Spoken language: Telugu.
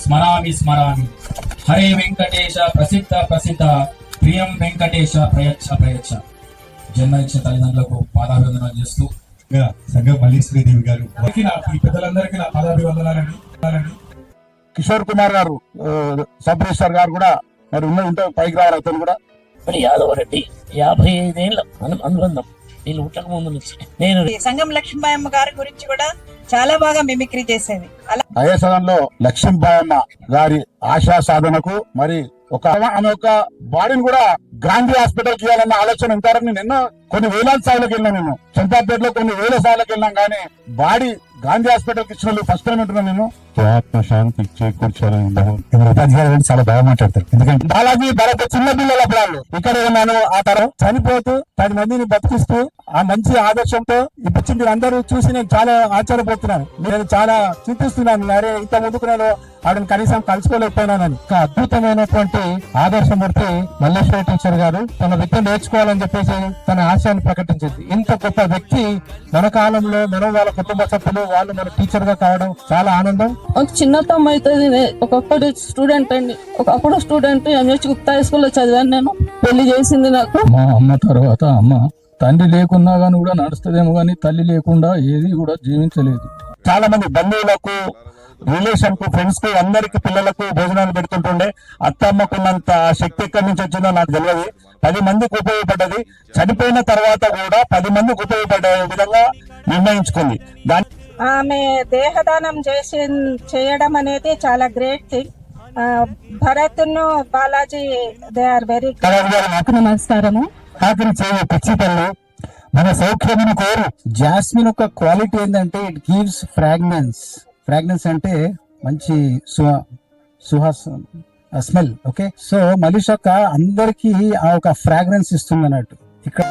స్మరామి స్మరామి. హరే వెంకటేశ ప్రసిద్ధ ప్రసిద్ధ ప్రియం వెంకటేశ ప్రయచ్చ ప్రయచ్చ. జన్మనిచ్చిన తల్లిదండ్రులకు పాదాభివందనాలు చేస్తూ సంఘం మల్లీశ్వరీదేవి గారు ఈ పెద్దలందరికీ నా పాదాభివందనాలండి. కిషోర్ కుమార్ గారు సబ్ రిజిస్టర్ గారు కూడా మరి ఉంటే పైకి రావాలి. అతను కూడా యాదవ్ రెడ్డి 55 ఏళ్ళ అనుబంధం వీళ్ళు పుట్టక ముందు నుంచి. నేను సంఘం లక్ష్మీబాయమ్మ గారి గురించి కూడా చాలా బాగా మిమిక్రీ చేసేది. అదే సదంలో లక్ష్మీబాయమ్మ గారి ఆశా సాధనకు మరి ఆమె ఒక బాడీని కూడా గాంధీ హాస్పిటల్ కి ఇవ్వాలన్న ఆలోచన ఉంటారని నిన్న కొన్ని వేలాది సార్లకు వెళ్ళాను. నేను చంపాపేటలో కొన్ని వేల సార్లకు వెళ్ళాం, కానీ బాడీ గాంధీ హాస్పిటల్ కి ఇచ్చిన ఫస్ట్ టైం ఉంటున్నాను. నేను ఆత్మశాంతి చేకూర్చాలని చాలా బాగా మాట్లాడతారు. ఎందుకంటే బాలాజీ భరత్ చిన్న పిల్లల ప్రాణాలు ఇక్కడ ఉన్నాను. ఆ తర్వాత చనిపోతూ 10 మందిని బతికిస్తూ ఆ మంచి ఆదర్శంతో ఇప్పుడు మీరు అందరూ చూసి నేను చాలా ఆశ్చర్యపోతున్నాను. నేను చాలా చింతిస్తున్నాను. అరే ఇంత ముందుకు నేను ఆవిడని కనీసం కలుసుకోలేకపోయినానని. ఒక అద్భుతమైనటువంటి ఆదర్శమూర్తి మల్లేశ్వరి టీచర్ గారు తన విద్య నేర్చుకోవాలని చెప్పేసి తన ఆశయాన్ని ప్రకటించింది. ఇంత గొప్ప వ్యక్తి మన కాలంలో మనం వాళ్ళ కుటుంబ సభ్యులు వాళ్ళు మన టీచర్ గా కావడం చాలా ఆనందం. ఒక చిన్న తమ్మ అవుతుంది. ఒకప్పుడు స్టూడెంట్ అండి, ఒకప్పుడు స్టూడెంట్ ఎంఎస్ గుప్తా హై స్కూల్లో చదివాను. నేను పెళ్లి చేసింది నాకు మా అమ్మ తర్వాత అమ్మ. తండ్రి లేకున్నా గానీ కూడా నడుస్తుందేమో గానీ తల్లి లేకుండా ఏది కూడా జీవించలేదు. చాలా మంది బంధువులకు, రిలేషన్ కు, ఫ్రెండ్స్ కు, అందరికి పిల్లలకు భోజనాలు పెడుతుంటుండే. అత్తమ్మకున్నంత శక్తి ఎక్కడి నుంచి వచ్చిందో నాకు తెలియదు. 10 మందికి ఉపయోగపడ్డది. చనిపోయిన తర్వాత కూడా 10 మందికి ఉపయోగపడే విధంగా నిర్ణయించుకుంది. ఆమె దేహదానం చేయడం అనేది చాలా గ్రేట్ థింగ్. భరత్ ను బాలాజీ దే ఆర్ వెరీ నమస్కారము. పిచ్చితల్లి మన సౌఖ్యమును కోరు. జాస్మిన్ ఒక క్వాలిటీ ఏంటంటే ఇట్ గివ్స్ ఫ్రాగ్రెన్స్. ఫ్రాగ్రెన్స్ అంటే మంచి సువాసన, స్మెల్. ఓకే, సో మలిషక్క అందరికి ఆ ఒక ఫ్రాగ్రెన్స్ ఇస్తుంది అన్నట్టు. ఇక్కడ